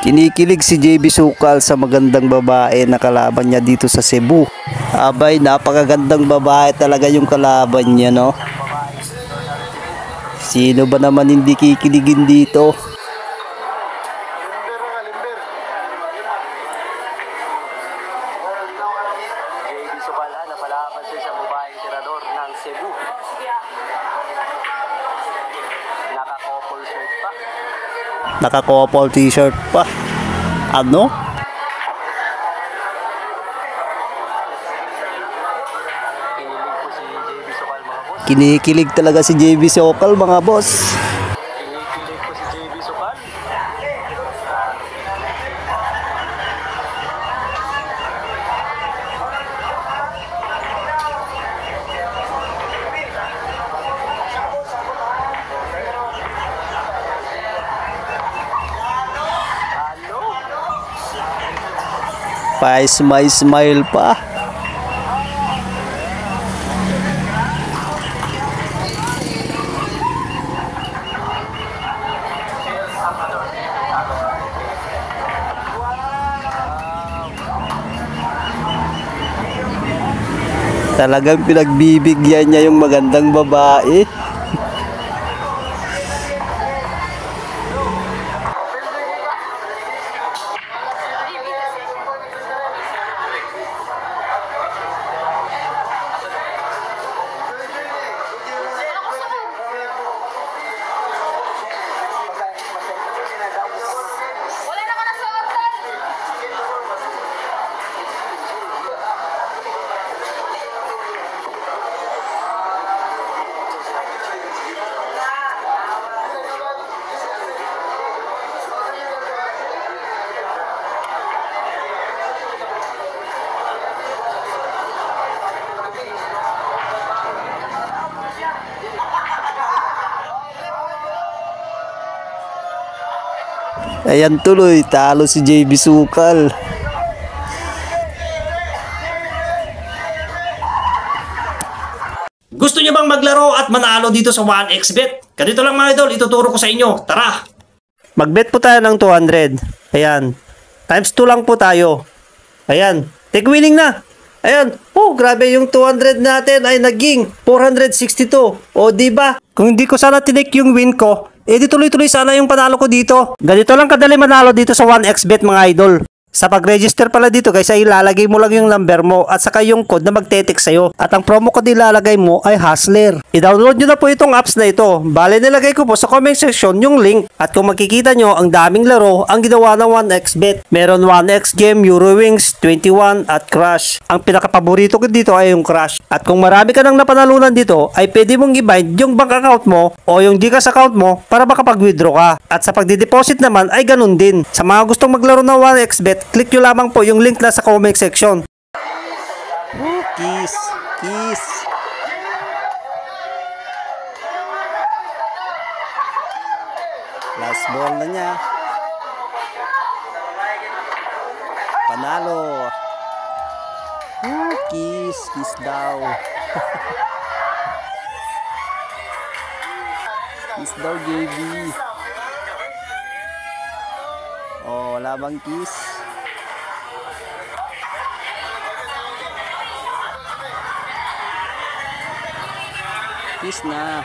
Kinikilig si JB Sukal sa magandang babae na kalaban niya dito sa Cebu. Abay, napakagandang babae talaga yung kalaban niya, no? Sino ba naman hindi kikiligin dito? JB Sukal na palaban sa isang babaeng tirador ng Cebu. Naka-couple shirt pa. Naka-couple t-shirt pa. Ano? Kinilig po si JB Sukal, mga boss. Kinikilig talaga si JB Sukal, mga boss. Kinikilig po si JB Sukal. Pa-smile pa. Talagang pinagbibigyan niya yung magandang babae. Ayan tuloy, talo si JB Sukal. Gusto niyo bang maglaro at manalo dito sa 1xBet? Ganito lang mga idol, ituturo ko sa inyo. Tara! Magbet po tayo ng 200. Ayan. Times 2 lang po tayo. Ayan. Take winning na. Ayan. Oh, grabe yung 200 natin ay naging 462. O, diba? Kung hindi ko sana tinik yung win ko, di tuloy-tuloy sana yung panalo ko dito. Ganito lang kadali manalo dito sa 1xBet mga idol. Sa pag-register pala dito guys ay ilalagay mo lang yung number mo at saka yung code na magte-text sa'yo. At ang promo code ilalagay mo ay Hustler. I-download nyo na po itong apps na ito. Bale nilagay ko po sa comment section yung link. At kung makikita nyo ang daming laro ang ginawa ng 1xBet. Meron 1x game, Eurowings, 21 at Crash. Ang pinakapaborito ko dito ay yung Crash. At kung marami ka nang napanalunan dito ay pwede mong i-bind yung bank account mo o yung GCash account mo para makapag-withdraw ka. At sa pagdideposit naman ay ganun din. Sa mga gustong maglaro ng 1xBet, click nyo lamang po yung link na sa comment section. Kiss, kiss. Last ball na niya. Panalo. Kiss, kiss daw. Kiss daw, JB. Oh, wala bang kiss? Kiss na.